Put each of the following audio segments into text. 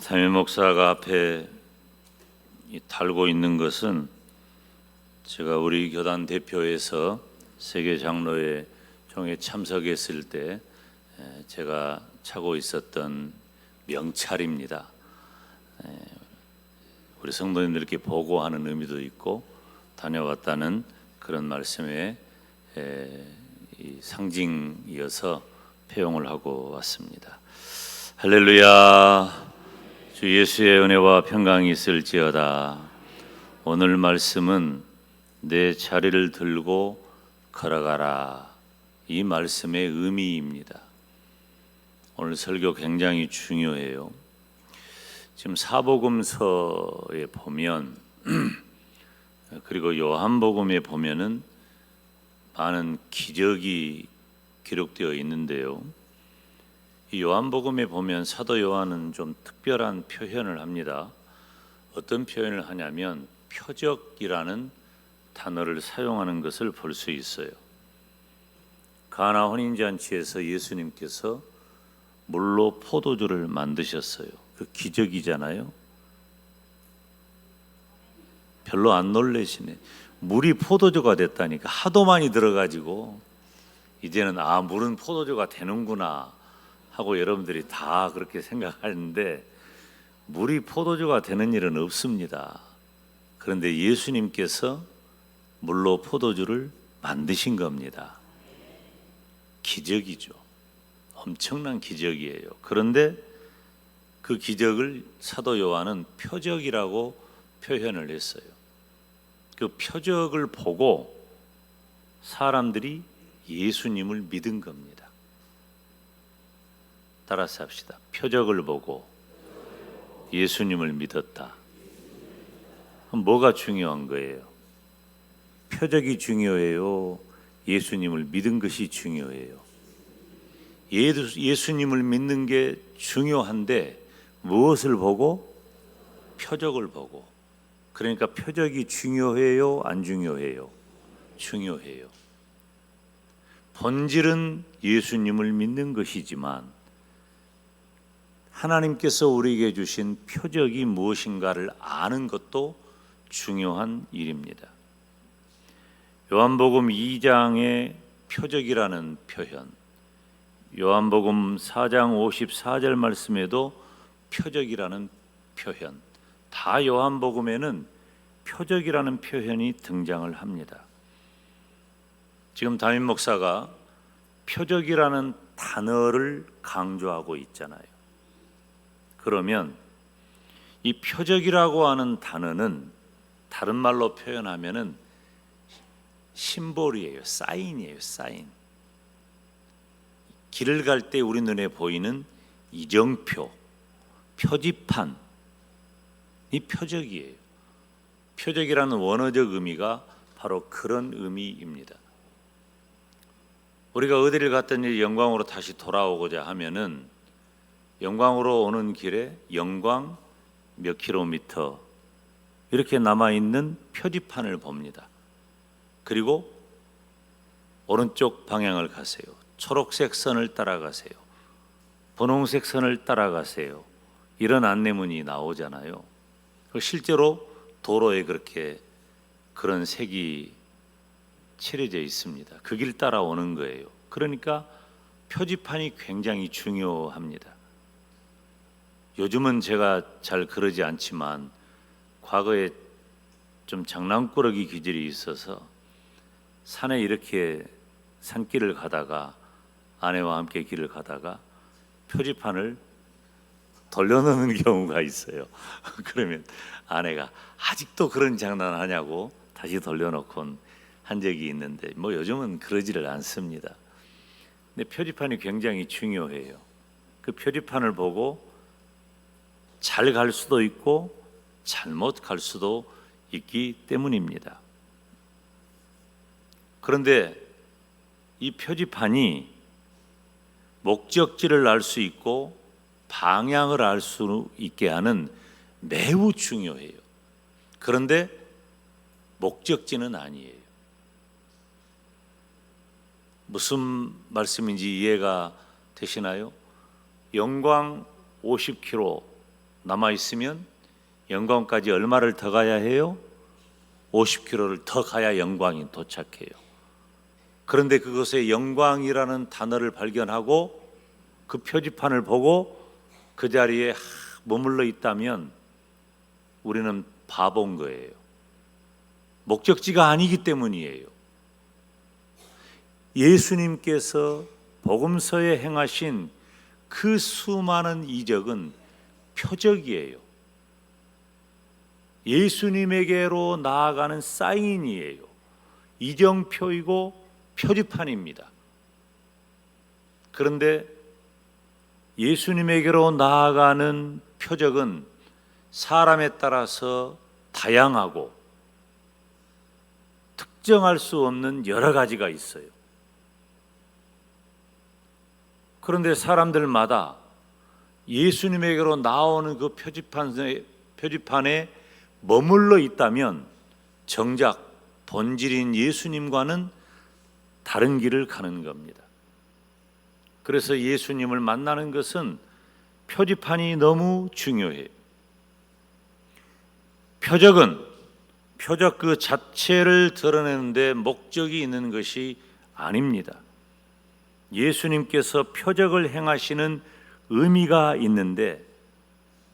담임 목사가 앞에 달고 있는 것은 제가 우리 교단 대표에서 세계 장로회 총회 참석했을 때 제가 차고 있었던 명찰입니다. 우리 성도님들께 보고하는 의미도 있고 다녀왔다는 그런 말씀에 이 상징이어서 표용을 하고 왔습니다. 할렐루야. 주 예수의 은혜와 평강이 있을지어다. 오늘 말씀은 내 자리를 들고 걸어가라, 이 말씀의 의미입니다. 오늘 설교 굉장히 중요해요. 지금 사복음서에 보면 그리고 요한복음에 보면은 많은 기적이 기록되어 있는데요. 이 요한복음에 보면 사도 요한은 좀 특별한 표현을 합니다. 어떤 표현을 하냐면 표적이라는 단어를 사용하는 것을 볼 수 있어요. 가나 혼인잔치에서 예수님께서 물로 포도주를 만드셨어요. 그 기적이잖아요. 별로 안 놀라시네. 물이 포도주가 됐다니까. 하도 많이 들어가지고 이제는 물은 포도주가 되는구나 하고 여러분들이 다 그렇게 생각하는데, 물이 포도주가 되는 일은 없습니다. 그런데 예수님께서 물로 포도주를 만드신 겁니다. 기적이죠. 엄청난 기적이에요. 그런데 그 기적을 사도 요한은 표적이라고 표현을 했어요. 그 표적을 보고 사람들이 예수님을 믿은 겁니다. 따라서 합시다. 표적을 보고 예수님을 믿었다. 그럼 뭐가 중요한 거예요? 표적이 중요해요? 예수님을 믿은 것이 중요해요? 예수님을 믿는 게 중요한데 무엇을 보고? 표적을 보고. 그러니까 표적이 중요해요? 안 중요해요? 중요해요. 본질은 예수님을 믿는 것이지만 하나님께서 우리에게 주신 표적이 무엇인가를 아는 것도 중요한 일입니다. 요한복음 2장의 표적이라는 표현, 요한복음 4장 54절 말씀에도 표적이라는 표현, 다 요한복음에는 표적이라는 표현이 등장을 합니다. 지금 담임 목사가 표적이라는 단어를 강조하고 있잖아요. 그러면 이 표적이라고 하는 단어는 다른 말로 표현하면은 심볼이에요. 사인이에요. 사인. 길을 갈 때 우리 눈에 보이는 이정표, 표지판, 이 표적이에요. 표적이라는 원어적 의미가 바로 그런 의미입니다. 우리가 어디를 갔든지 영광으로 다시 돌아오고자 하면은 영광으로 오는 길에 영광 몇 킬로미터 이렇게 남아있는 표지판을 봅니다. 그리고 오른쪽 방향을 가세요. 초록색 선을 따라가세요. 분홍색 선을 따라가세요. 이런 안내문이 나오잖아요. 실제로 도로에 그렇게 그런 색이 칠해져 있습니다. 그 길 따라오는 거예요. 그러니까 표지판이 굉장히 중요합니다. 요즘은 제가 잘 그러지 않지만 과거에 좀 장난꾸러기 기질이 있어서 산에 이렇게 산길을 가다가 아내와 함께 길을 가다가 표지판을 돌려놓는 경우가 있어요. 그러면 아내가 아직도 그런 장난 하냐고 다시 돌려놓곤 한 적이 있는데 뭐 요즘은 그러지를 않습니다. 근데 표지판이 굉장히 중요해요. 그 표지판을 보고 잘 갈 수도 있고 잘못 갈 수도 있기 때문입니다. 그런데 이 표지판이 목적지를 알 수 있고 방향을 알 수 있게 하는 매우 중요해요. 그런데 목적지는 아니에요. 무슨 말씀인지 이해가 되시나요? 영광 50km 남아있으면 영광까지 얼마를 더 가야 해요? 50km를 더 가야 영광이 도착해요. 그런데 그것에 영광이라는 단어를 발견하고 그 표지판을 보고 그 자리에 머물러 있다면 우리는 바본 거예요. 목적지가 아니기 때문이에요. 예수님께서 복음서에 행하신 그 수많은 이적은 표적이에요. 예수님에게로 나아가는 사인이에요. 이정표이고 표지판입니다. 그런데 예수님에게로 나아가는 표적은 사람에 따라서 다양하고 특정할 수 없는 여러 가지가 있어요. 그런데 사람들마다 예수님에게로 나오는 그 표지판에 머물러 있다면 정작 본질인 예수님과는 다른 길을 가는 겁니다. 그래서 예수님을 만나는 것은 표지판이 너무 중요해요. 표적 그 자체를 드러내는데 목적이 있는 것이 아닙니다. 예수님께서 표적을 행하시는 의미가 있는데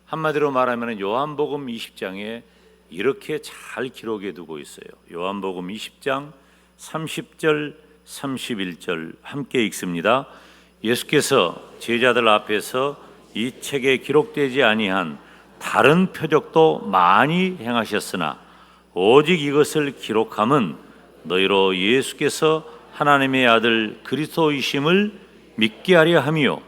한마디로 말하면 요한복음 20장에 이렇게 잘 기록해 두고 있어요. 요한복음 20장 30절 31절 함께 읽습니다. 예수께서 제자들 앞에서 이 책에 기록되지 아니한 다른 표적도 많이 행하셨으나 오직 이것을 기록함은 너희로 예수께서 하나님의 아들 그리스도이심을 믿게 하려 함이요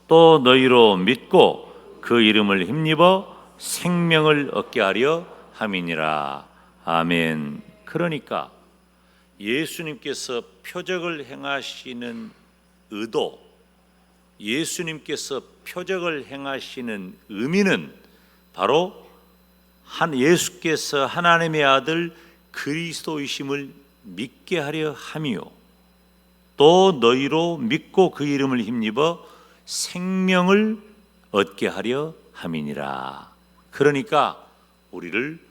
또 너희로 믿고 그 이름을 힘입어 생명을 얻게 하려 함이니라. 아멘. 그러니까 예수님께서 표적을 행하시는 의도, 예수님께서 표적을 행하시는 의미는 바로 예수께서 하나님의 아들 그리스도이심을 믿게 하려 함이요 또 너희로 믿고 그 이름을 힘입어 생명을 얻게 하려 함이니라. 그러니까 우리를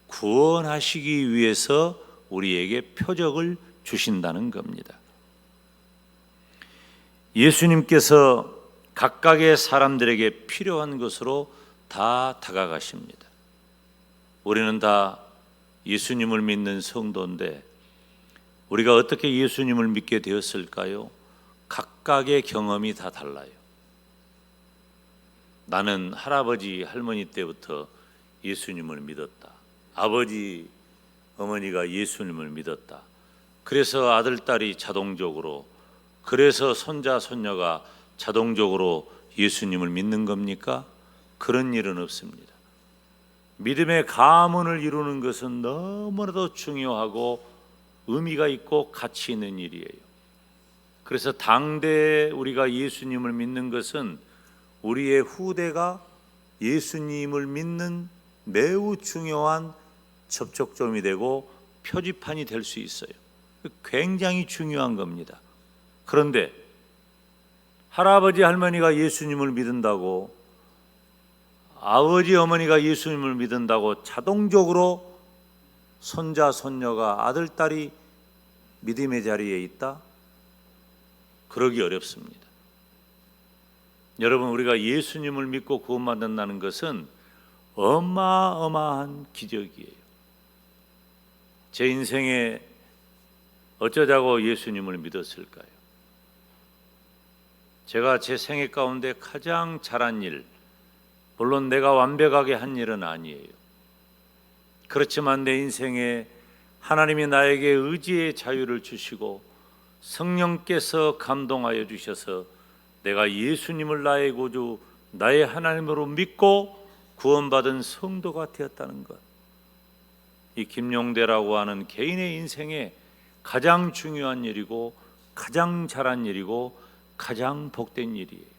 구원하시기 위해서 우리에게 표적을 주신다는 겁니다. 예수님께서 각각의 사람들에게 필요한 것으로 다 다가가십니다. 우리는 다 예수님을 믿는 성도인데 우리가 어떻게 예수님을 믿게 되었을까요? 각각의 경험이 다 달라요. 나는 할아버지, 할머니 때부터 예수님을 믿었다. 아버지, 어머니가 예수님을 믿었다. 그래서 아들, 딸이 자동적으로, 그래서 손자, 손녀가 자동적으로 예수님을 믿는 겁니까? 그런 일은 없습니다. 믿음의 가문을 이루는 것은 너무나도 중요하고 의미가 있고 가치 있는 일이에요. 그래서 당대에 우리가 예수님을 믿는 것은 우리의 후대가 예수님을 믿는 매우 중요한 접촉점이 되고 표지판이 될 수 있어요. 굉장히 중요한 겁니다. 그런데 할아버지, 할머니가 예수님을 믿는다고, 아버지, 어머니가 예수님을 믿는다고 자동적으로 손자, 손녀가, 아들, 딸이 믿음의 자리에 있다? 그러기 어렵습니다. 여러분, 우리가 예수님을 믿고 구원받는다는 것은 어마어마한 기적이에요. 제 인생에 어쩌자고 예수님을 믿었을까요? 제가 제 생애 가운데 가장 잘한 일, 물론 내가 완벽하게 한 일은 아니에요. 그렇지만 내 인생에 하나님이 나에게 의지의 자유를 주시고 성령께서 감동하여 주셔서 내가 예수님을 나의 구주, 나의 하나님으로 믿고 구원받은 성도가 되었다는 것. 이 김용대라고 하는 개인의 인생에 가장 중요한 일이고 가장 잘한 일이고 가장 복된 일이에요.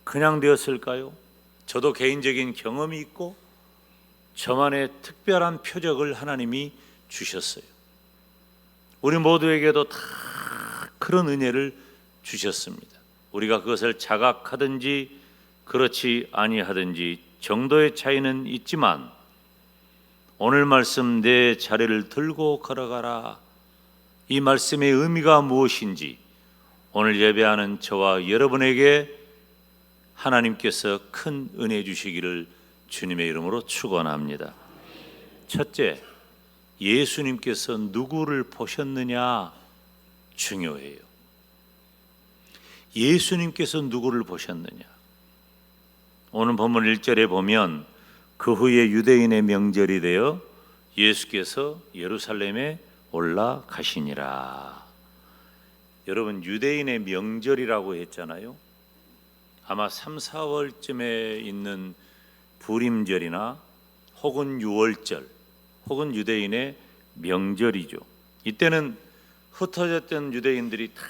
그냥 되었을까요? 저도 개인적인 경험이 있고 저만의 특별한 표적을 하나님이 주셨어요. 우리 모두에게도 다 그런 은혜를 주셨습니다. 우리가 그것을 자각하든지 그렇지 아니하든지 정도의 차이는 있지만 오늘 말씀 내 자리를 들고 걸어가라. 이 말씀의 의미가 무엇인지 오늘 예배하는 저와 여러분에게 하나님께서 큰 은혜 주시기를 주님의 이름으로 축원합니다. 첫째, 예수님께서 누구를 보셨느냐 중요해요. 예수님께서 누구를 보셨느냐. 오늘 본문 1절에 보면 그 후에 유대인의 명절이 되어 예수께서 예루살렘에 올라가시니라. 여러분, 유대인의 명절이라고 했잖아요. 아마 3, 4월쯤에 있는 부림절이나 혹은 6월절 혹은 유대인의 명절이죠. 이때는 흩어졌던 유대인들이 다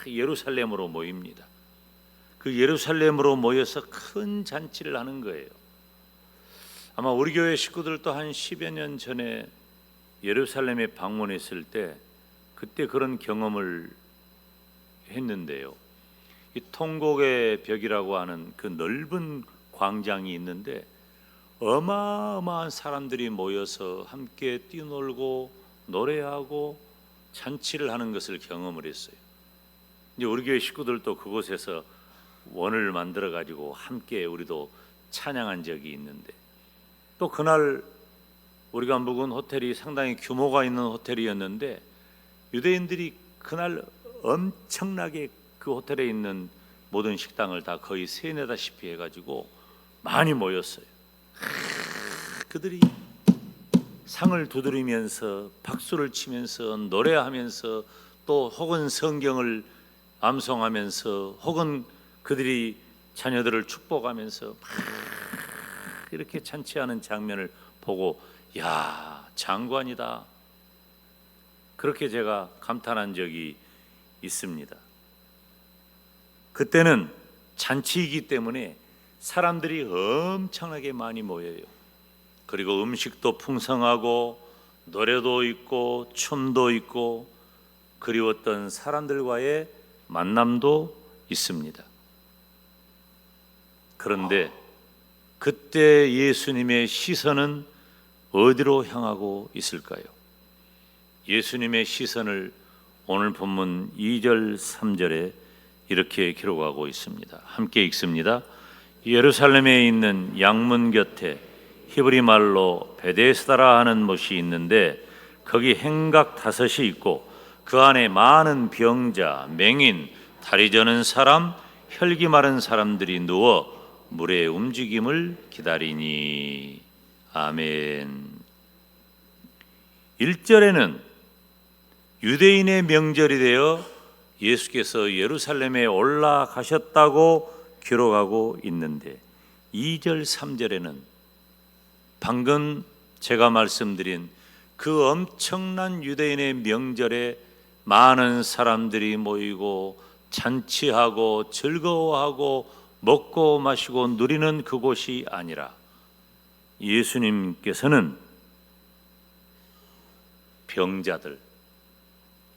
예루살렘으로 모입니다. 그 예루살렘으로 모여서 큰 잔치를 하는 거예요. 아마 우리 교회 식구들도 한 10여 년 전에 예루살렘에 방문했을 때 그때 그런 경험을 했는데요. 이 통곡의 벽이라고 하는 그 넓은 광장이 있는데 어마어마한 사람들이 모여서 함께 뛰놀고 노래하고 잔치를 하는 것을 경험을 했어요. 이제 우리 교회 식구들도 그곳에서 원을 만들어 가지고 함께 우리도 찬양한 적이 있는데, 또 그날 우리가 묵은 호텔이 상당히 규모가 있는 호텔이었는데 유대인들이 그날 엄청나게 그 호텔에 있는 모든 식당을 다 거의 세네다시피 해가지고 많이 모였어요. 그들이 상을 두드리면서 박수를 치면서 노래하면서 또 혹은 성경을 암송하면서 혹은 그들이 자녀들을 축복하면서 막 이렇게 잔치하는 장면을 보고 야, 장관이다, 그렇게 제가 감탄한 적이 있습니다. 그때는 잔치이기 때문에 사람들이 엄청나게 많이 모여요. 그리고 음식도 풍성하고 노래도 있고 춤도 있고 그리웠던 사람들과의 만남도 있습니다. 그런데 그때 예수님의 시선은 어디로 향하고 있을까요? 예수님의 시선을 오늘 본문 2절 3절에 이렇게 기록하고 있습니다. 함께 읽습니다. 예루살렘에 있는 양문 곁에 히브리 말로 베데스다라 하는 못이 있는데 거기 행각 5이 있고 그 안에 많은 병자, 맹인, 다리 저는 사람, 혈기 마른 사람들이 누워 물의 움직임을 기다리니. 아멘. 1절에는 유대인의 명절이 되어 예수께서 예루살렘에 올라가셨다고 기록하고 있는데 2절 3절에는 방금 제가 말씀드린 그 엄청난 유대인의 명절에 많은 사람들이 모이고 잔치하고 즐거워하고 먹고 마시고 누리는 그곳이 아니라 예수님께서는 병자들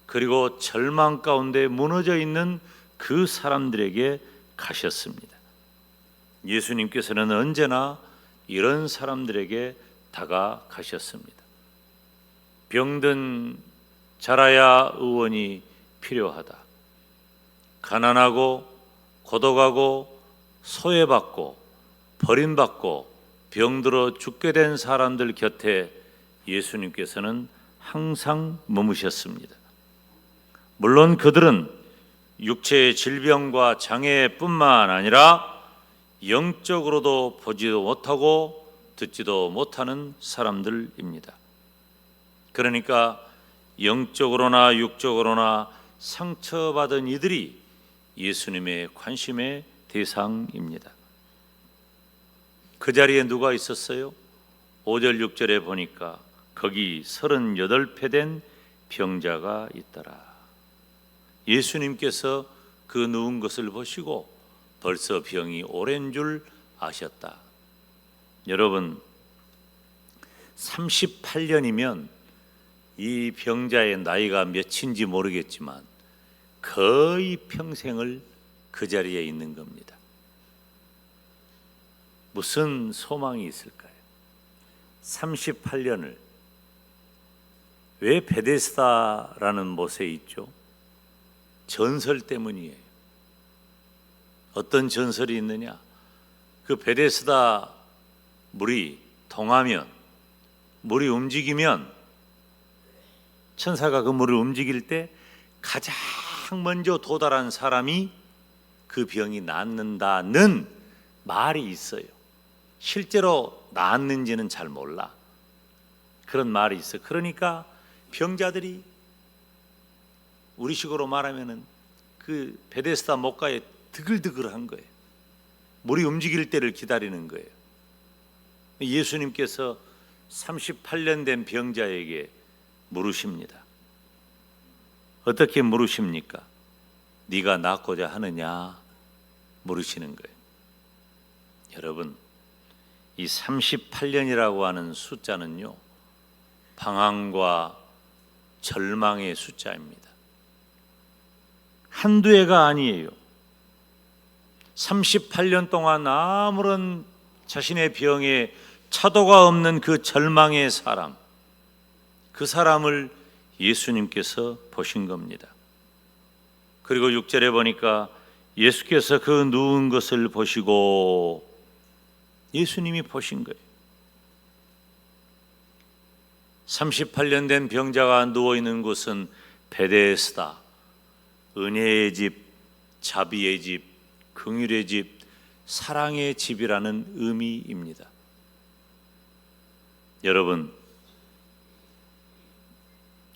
그리고 절망 가운데 무너져 있는 그 사람들에게 가셨습니다. 예수님께서는 언제나 이런 사람들에게 다가가셨습니다. 병든 자라야 의원이 필요하다. 가난하고 고독하고 소외받고 버림받고 병들어 죽게 된 사람들 곁에 예수님께서는 항상 머무셨습니다. 물론 그들은 육체의 질병과 장애뿐만 아니라 영적으로도 보지도 못하고 듣지도 못하는 사람들입니다. 그러니까 영적으로나 육적으로나 상처받은 이들이 예수님의 관심의 대상입니다. 그 자리에 누가 있었어요? 5절 6절에 보니까 거기 38배 된 병자가 있더라. 예수님께서 그 누운 것을 보시고 벌써 병이 오랜 줄 아셨다. 여러분, 38년이면 이 병자의 나이가 몇인지 모르겠지만 거의 평생을 그 자리에 있는 겁니다. 무슨 소망이 있을까요? 38년을 왜 베데스다라는 못에 있죠? 전설 때문이에요. 어떤 전설이 있느냐? 그 베데스다 물이 동하면, 물이 움직이면, 천사가 그 물을 움직일 때 가장 먼저 도달한 사람이 그 병이 낫는다는 말이 있어요. 실제로 낫는지는 잘 몰라. 그런 말이 있어요. 그러니까 병자들이 우리식으로 말하면은 그 베데스다 목가에 드글드글한 거예요. 물이 움직일 때를 기다리는 거예요. 예수님께서 38년 된 병자에게 물으십니다. 어떻게 물으십니까? 네가 낫고자 하느냐? 물으시는 거예요. 여러분, 이 38년이라고 하는 숫자는요, 방황과 절망의 숫자입니다. 한두 해가 아니에요. 38년 동안 아무런 자신의 병에 차도가 없는 그 절망의 사람, 그 사람을 예수님께서 보신 겁니다. 그리고 6절에 보니까 예수께서 그 누운 것을 보시고, 예수님이 보신 거예요. 38년 된 병자가 누워있는 곳은 베데스다, 은혜의 집, 자비의 집, 긍휼의 집, 사랑의 집이라는 의미입니다. 여러분,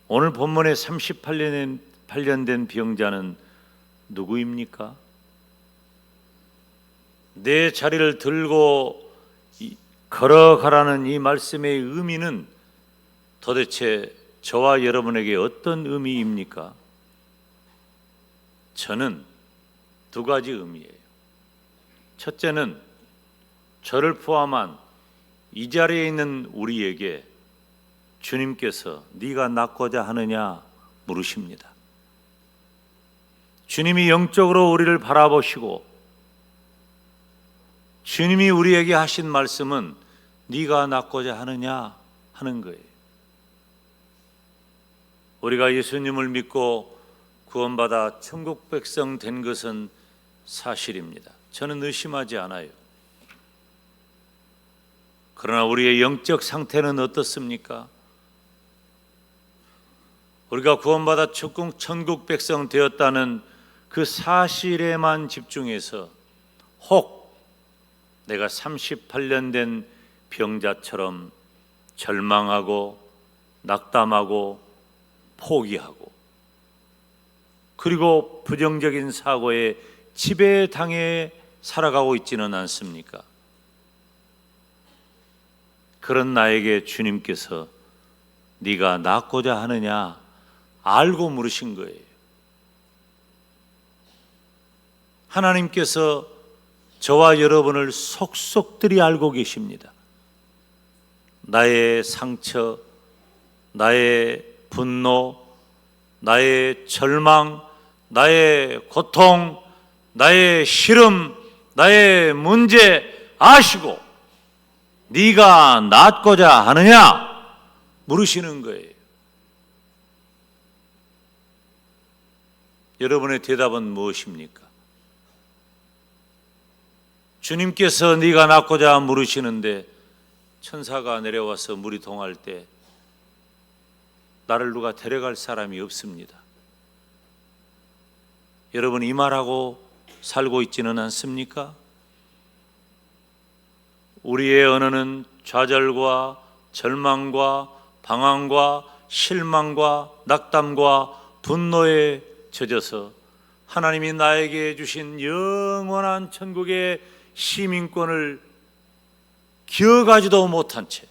오늘 본문의 38년 된 병자는 누구입니까? 내 자리를 들고 걸어가라는 이 말씀의 의미는 도대체 저와 여러분에게 어떤 의미입니까? 저는 두 가지 의미예요. 첫째는 저를 포함한 이 자리에 있는 우리에게 주님께서 네가 낫고자 하느냐 물으십니다. 주님이 영적으로 우리를 바라보시고 주님이 우리에게 하신 말씀은 네가 낫고자 하느냐 하는 거예요. 우리가 예수님을 믿고 구원받아 천국 백성 된 것은 사실입니다. 저는 의심하지 않아요. 그러나 우리의 영적 상태는 어떻습니까? 우리가 구원받아 천국 백성 되었다는 그 사실에만 집중해서 혹 내가 38년 된 병자처럼 절망하고 낙담하고 포기하고 그리고 부정적인 사고에 지배당해 살아가고 있지는 않습니까? 그런 나에게 주님께서 네가 낫고자 하느냐 알고 물으신 거예요. 하나님께서 저와 여러분을 속속들이 알고 계십니다. 나의 상처, 나의 분노, 나의 절망, 나의 고통, 나의 시름, 나의 문제 아시고 네가 낫고자 하느냐 물으시는 거예요. 여러분의 대답은 무엇입니까? 주님께서 네가 낫고자 물으시는데 천사가 내려와서 물이 동할 때 나를 누가 데려갈 사람이 없습니다. 여러분 이 말하고 살고 있지는 않습니까? 우리의 언어는 좌절과 절망과 방황과 실망과 낙담과 분노에 젖어서 하나님이 나에게 주신 영원한 천국의 시민권을 기억하지도 못한 채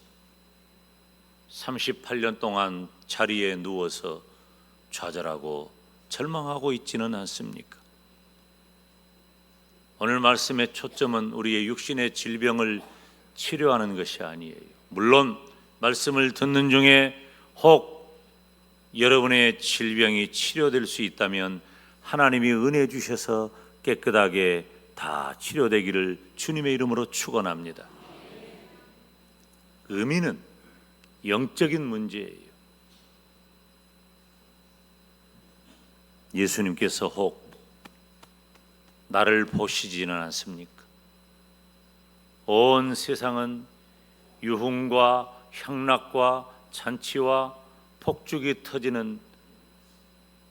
38년 동안 자리에 누워서 좌절하고 절망하고 있지는 않습니까? 오늘 말씀의 초점은 우리의 육신의 질병을 치료하는 것이 아니에요. 물론 말씀을 듣는 중에 혹 여러분의 질병이 치료될 수 있다면 하나님이 은혜 주셔서 깨끗하게 다 치료되기를 주님의 이름으로 축원합니다. 의미는 영적인 문제예요. 예수님께서 혹 나를 보시지는 않습니까? 온 세상은 유흥과 향락과 잔치와 폭죽이 터지는,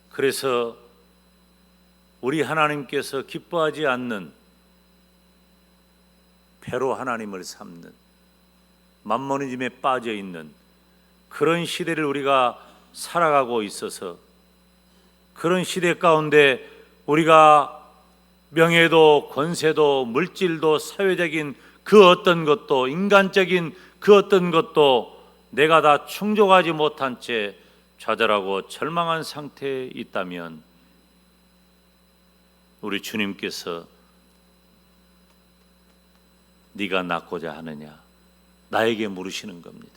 그래서 우리 하나님께서 기뻐하지 않는 배로 하나님을 삼는 만모니즘에 빠져 있는 그런 시대를 우리가 살아가고 있어서, 그런 시대 가운데 우리가 명예도 권세도 물질도 사회적인 그 어떤 것도 인간적인 그 어떤 것도 내가 다 충족하지 못한 채 좌절하고 절망한 상태에 있다면 우리 주님께서 네가 낫고자 하느냐 나에게 물으시는 겁니다.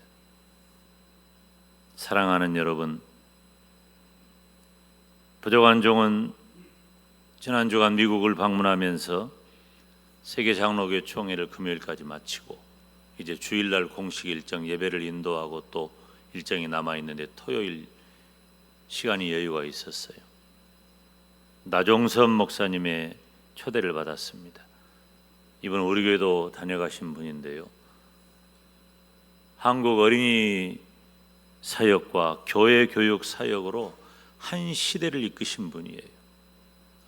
사랑하는 여러분, 부족한 종은 지난 주간 미국을 방문하면서 세계 장로교 총회를 금요일까지 마치고 이제 주일날 공식 일정 예배를 인도하고 또 일정이 남아 있는데 토요일 시간이 여유가 있었어요. 나종섭 목사님의 초대를 받았습니다. 이분 우리 교회도 다녀가신 분인데요. 한국 어린이 사역과 교회 교육 사역으로 한 시대를 이끄신 분이에요.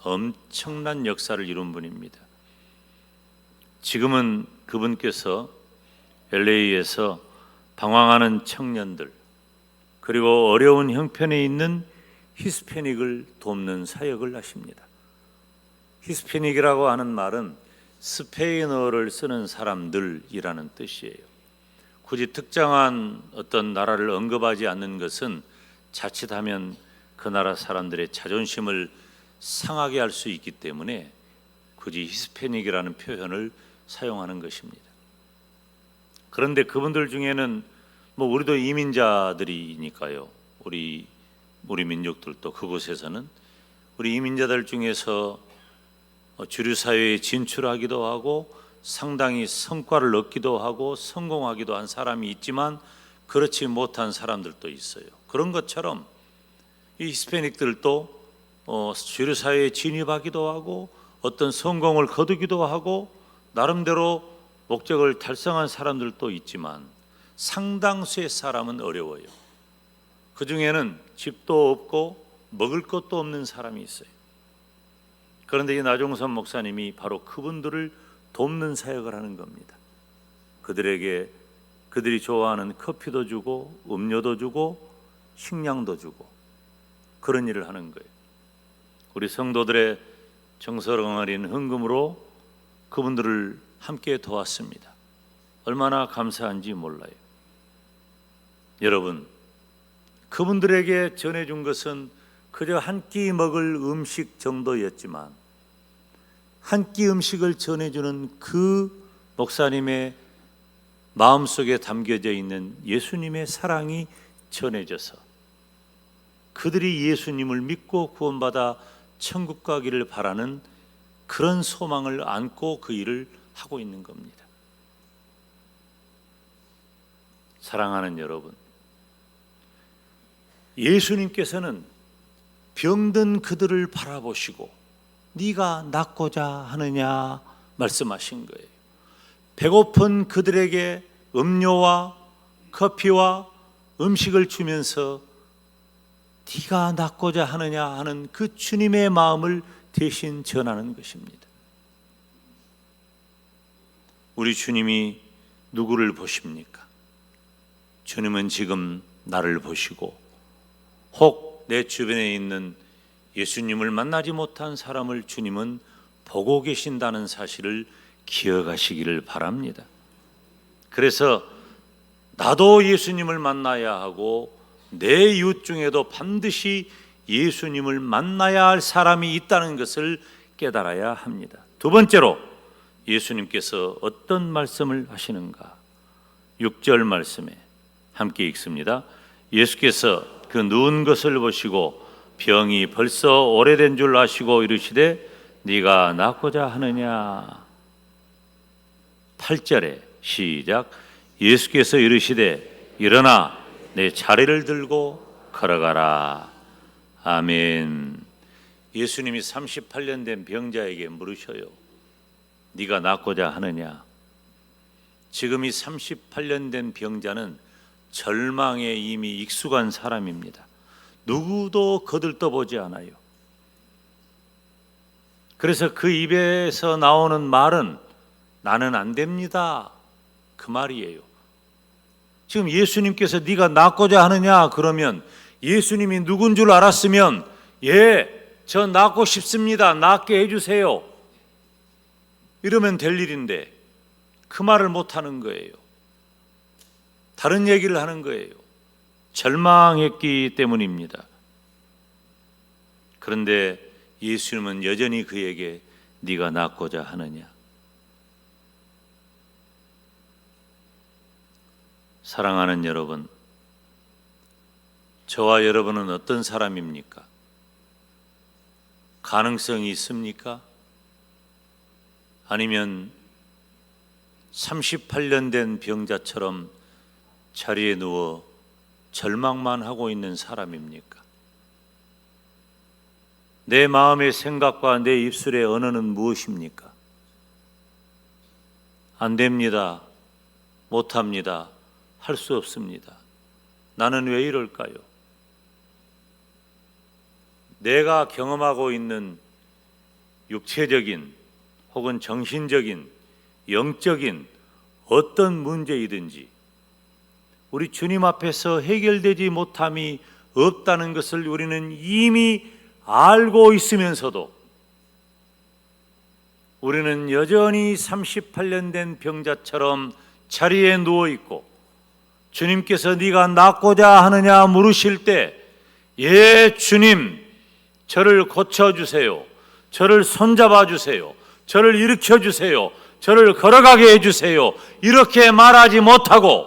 엄청난 역사를 이룬 분입니다. 지금은 그분께서 LA에서 방황하는 청년들 그리고 어려운 형편에 있는 히스패닉을 돕는 사역을 하십니다. 히스패닉이라고 하는 말은 스페인어를 쓰는 사람들이라는 뜻이에요. 굳이 특정한 어떤 나라를 언급하지 않는 것은 자칫하면 그 나라 사람들의 자존심을 상하게 할 수 있기 때문에 굳이 히스패닉이라는 표현을 사용하는 것입니다. 그런데 그분들 중에는 우리도 이민자들이니까요. 우리 민족들도 그곳에서는 우리 이민자들 중에서 주류 사회에 진출하기도 하고 상당히 성과를 얻기도 하고 성공하기도 한 사람이 있지만 그렇지 못한 사람들도 있어요. 그런 것처럼 이 히스패닉들도 주류 사회에 진입하기도 하고 어떤 성공을 거두기도 하고 나름대로 목적을 달성한 사람들도 있지만 상당수의 사람은 어려워요. 그 중에는 집도 없고 먹을 것도 없는 사람이 있어요. 그런데 이 나종섭 목사님이 바로 그분들을 돕는 사역을 하는 겁니다. 그들에게 그들이 좋아하는 커피도 주고 음료도 주고 식량도 주고 그런 일을 하는 거예요. 우리 성도들의 정성 어린 헌금으로 그분들을 함께 도왔습니다. 얼마나 감사한지 몰라요. 여러분, 그분들에게 전해준 것은 그저 한 끼 먹을 음식 정도였지만 한 끼 음식을 전해주는 그 목사님의 마음속에 담겨져 있는 예수님의 사랑이 전해져서 그들이 예수님을 믿고 구원받아 천국 가기를 바라는 그런 소망을 안고 그 일을 하고 있는 겁니다. 사랑하는 여러분, 예수님께서는 병든 그들을 바라보시고 네가 낫고자 하느냐 말씀하신 거예요. 배고픈 그들에게 음료와 커피와 음식을 주면서 네가 낫고자 하느냐 하는 그 주님의 마음을 대신 전하는 것입니다. 우리 주님이 누구를 보십니까? 주님은 지금 나를 보시고 혹 내 주변에 있는 예수님을 만나지 못한 사람을 주님은 보고 계신다는 사실을 기억하시기를 바랍니다. 그래서 나도 예수님을 만나야 하고 내 이웃 중에도 반드시 예수님을 만나야 할 사람이 있다는 것을 깨달아야 합니다. 두 번째로 예수님께서 어떤 말씀을 하시는가? 6절 말씀에 함께 읽습니다. 예수께서 그 누운 것을 보시고 병이 벌써 오래된 줄 아시고 이르시되 네가 낫고자 하느냐. 8절에 시작. 예수께서 이르시되 일어나 내 자리를 들고 걸어가라. 아멘. 예수님이 38년 된 병자에게 물으셔요. 네가 낫고자 하느냐. 지금 이 38년 된 병자는 절망에 이미 익숙한 사람입니다. 누구도 거들떠보지 않아요. 그래서 그 입에서 나오는 말은 나는 안 됩니다, 그 말이에요. 지금 예수님께서 네가 낫고자 하느냐 그러면 예수님이 누군 줄 알았으면 저 낫고 싶습니다, 낫게 해주세요 이러면 될 일인데 그 말을 못하는 거예요. 다른 얘기를 하는 거예요. 절망했기 때문입니다. 그런데 예수님은 여전히 그에게 네가 낫고자 하느냐. 사랑하는 여러분, 저와 여러분은 어떤 사람입니까? 가능성이 있습니까? 아니면 38년 된 병자처럼 자리에 누워 절망만 하고 있는 사람입니까? 내 마음의 생각과 내 입술의 언어는 무엇입니까? 안 됩니다, 못합니다, 할 수 없습니다. 나는 왜 이럴까요? 내가 경험하고 있는 육체적인 혹은 정신적인 영적인 어떤 문제이든지 우리 주님 앞에서 해결되지 못함이 없다는 것을 우리는 이미 알고 있으면서도 우리는 여전히 38년 된 병자처럼 자리에 누워 있고 주님께서 네가 낫고자 하느냐 물으실 때 예 주님, 저를 고쳐주세요, 저를 손잡아 주세요, 저를 일으켜 주세요, 저를 걸어가게 해주세요 이렇게 말하지 못하고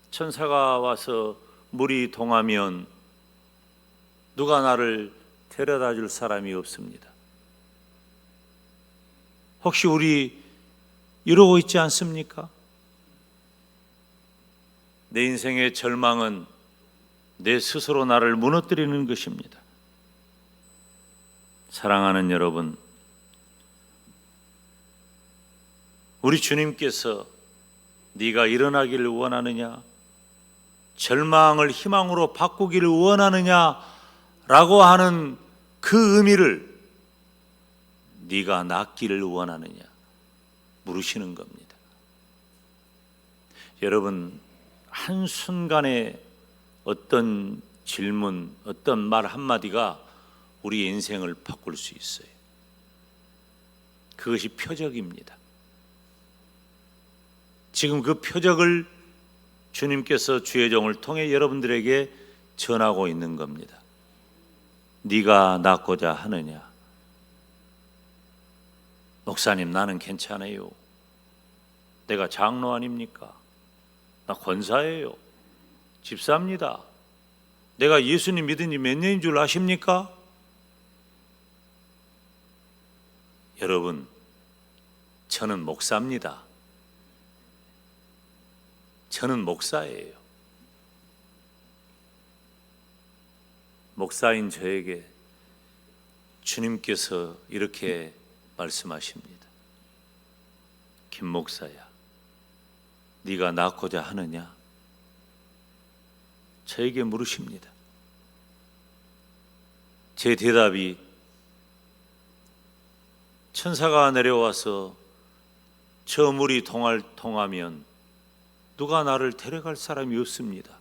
천사가 와서 물이 동하면 누가 나를 데려다 줄 사람이 없습니다. 혹시 우리 이러고 있지 않습니까? 내 인생의 절망은 내 스스로 나를 무너뜨리는 것입니다. 사랑하는 여러분, 우리 주님께서 네가 일어나기를 원하느냐, 절망을 희망으로 바꾸기를 원하느냐라고 하는 그 의미를 네가 낫기를 원하느냐 물으시는 겁니다. 여러분, 한순간에 어떤 질문, 어떤 말 한마디가 우리 인생을 바꿀 수 있어요. 그것이 표적입니다. 지금 그 표적을 주님께서 주의 종을 통해 여러분들에게 전하고 있는 겁니다. 네가 낫고자 하느냐. 목사님, 나는 괜찮아요. 내가 장로 아닙니까? 나 권사예요. 집사입니다. 내가 예수님 믿은 지 몇 년인 줄 아십니까? 여러분, 저는 목사입니다. 저는 목사예요. 목사인 저에게 주님께서 이렇게 말씀하십니다. 김 목사야, 네가 낫고자 하느냐? 저에게 물으십니다. 제 대답이 천사가 내려와서 저 물이 통하면 누가 나를 데려갈 사람이 없습니다.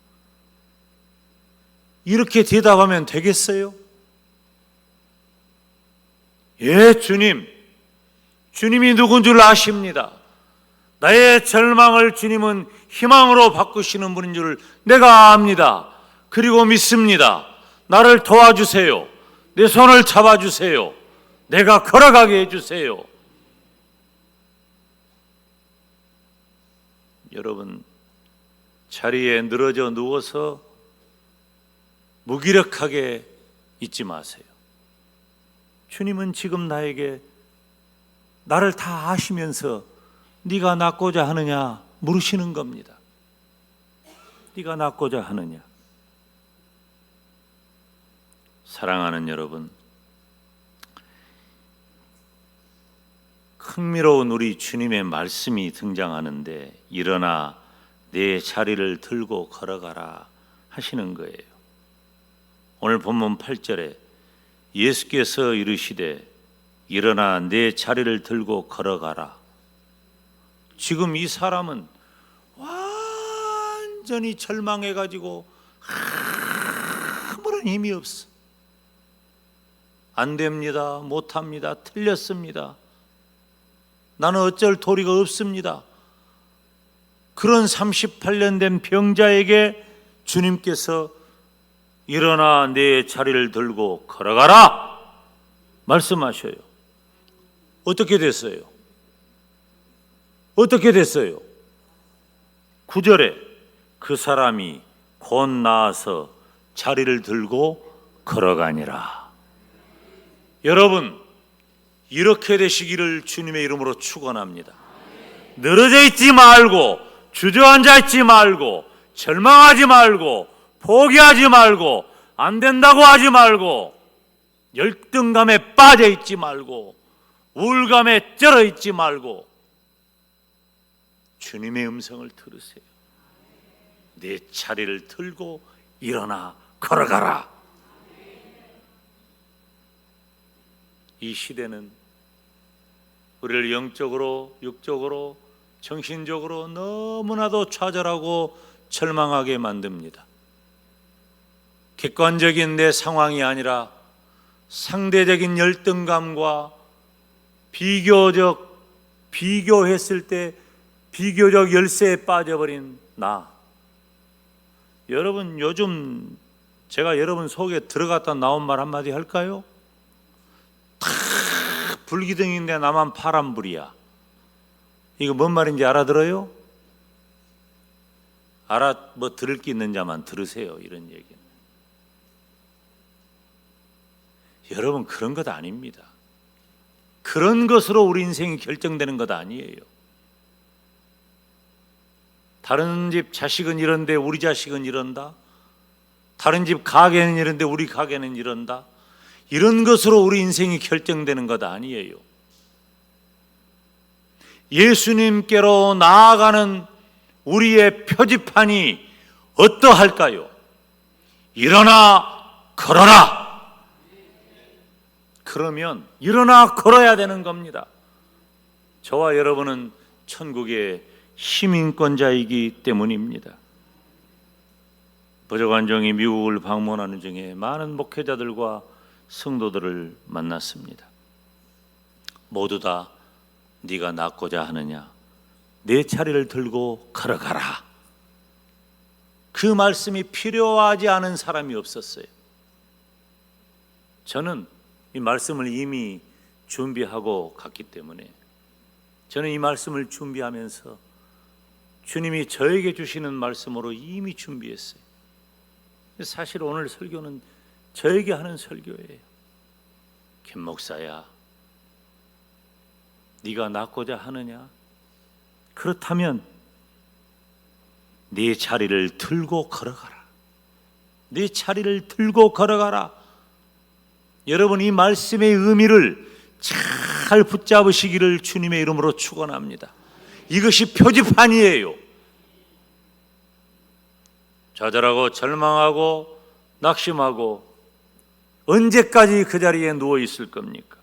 이렇게 대답하면 되겠어요? 예, 주님. 주님이 누군 줄 아십니다. 나의 절망을 주님은 희망으로 바꾸시는 분인 줄 내가 압니다. 그리고 믿습니다. 나를 도와주세요. 내 손을 잡아주세요. 내가 걸어가게 해주세요. 여러분, 자리에 늘어져 누워서 무기력하게 있지 마세요. 주님은 지금 나에게 나를 다 아시면서 네가 낫고자 하느냐 물으시는 겁니다. 네가 낫고자 하느냐. 사랑하는 여러분, 흥미로운 우리 주님의 말씀이 등장하는데 일어나 내 자리를 들고 걸어가라 하시는 거예요. 오늘 본문 8절에 예수께서 이르시되 일어나 내 자리를 들고 걸어가라. 지금 이 사람은 완전히 절망해가지고 아무런 힘이 없어. 안 됩니다. 못합니다. 틀렸습니다. 나는 어쩔 도리가 없습니다. 그런 38년 된 병자에게 주님께서 일어나 내 자리를 들고 걸어가라 말씀하셔요. 어떻게 됐어요? 어떻게 됐어요? 9절에 그 사람이 곧 나아서 자리를 들고 걸어가니라. 여러분, 이렇게 되시기를 주님의 이름으로 축원합니다. 늘어져 있지 말고, 주저앉아 있지 말고, 절망하지 말고, 포기하지 말고, 안 된다고 하지 말고, 열등감에 빠져 있지 말고, 우울감에 쩔어 있지 말고, 주님의 음성을 들으세요. 내 자리를 들고 일어나 걸어가라. 이 시대는 우리를 영적으로, 육적으로, 정신적으로 너무나도 좌절하고 절망하게 만듭니다. 객관적인 내 상황이 아니라 상대적인 열등감과 비교했을 때 비교적 열세에 빠져버린 나. 여러분, 요즘 제가 여러분 속에 들어갔다 나온 말 한마디 할까요? 다 불기둥인데 나만 파란불이야. 이거 뭔 말인지 알아들어요? 들을 게 있는 자만 들으세요. 이런 얘기는. 여러분, 그런 것 아닙니다. 그런 것으로 우리 인생이 결정되는 것 아니에요. 다른 집 자식은 이런데 우리 자식은 이런다. 다른 집 가게는 이런데 우리 가게는 이런다. 이런 것으로 우리 인생이 결정되는 것 아니에요. 예수님께로 나아가는 우리의 표지판이 어떠할까요? 일어나 걸어라. 그러면 일어나 걸어야 되는 겁니다. 저와 여러분은 천국의 시민권자이기 때문입니다. 보좌관정이 미국을 방문하는 중에 많은 목회자들과 성도들을 만났습니다. 모두 다 네가 낫고자 하느냐, 내 자리를 들고 걸어가라. 그 말씀이 필요하지 않은 사람이 없었어요. 저는 이 말씀을 이미 준비하고 갔기 때문에 저는 이 말씀을 준비하면서 주님이 저에게 주시는 말씀으로 이미 준비했어요. 사실 오늘 설교는 저에게 하는 설교예요. 김 목사야, 네가 낫고자 하느냐? 그렇다면 네 자리를 들고 걸어가라. 네 자리를 들고 걸어가라. 여러분, 이 말씀의 의미를 잘 붙잡으시기를 주님의 이름으로 축원합니다. 이것이 표지판이에요. 좌절하고 절망하고 낙심하고 언제까지 그 자리에 누워 있을 겁니까?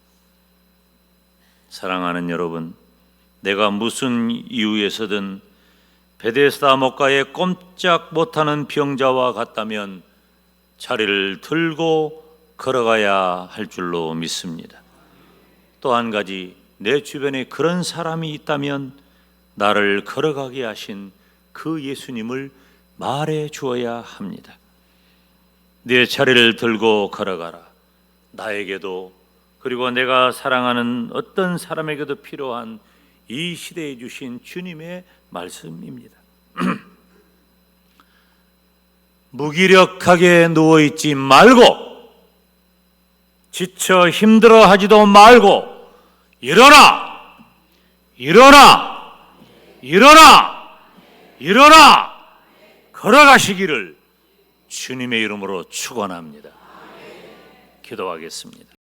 사랑하는 여러분, 내가 무슨 이유에서든 베데스다 목가에 꼼짝 못하는 병자와 같다면 자리를 들고 걸어가야 할 줄로 믿습니다. 또 한 가지, 내 주변에 그런 사람이 있다면 나를 걸어가게 하신 그 예수님을 말해 주어야 합니다. 내 자리를 들고 걸어가라. 나에게도, 그리고 내가 사랑하는 어떤 사람에게도 필요한 이 시대에 주신 주님의 말씀입니다. 무기력하게 누워있지 말고 지쳐 힘들어하지도 말고 일어나, 일어나, 일어나, 일어나 걸어가시기를 주님의 이름으로 축원합니다. 기도하겠습니다.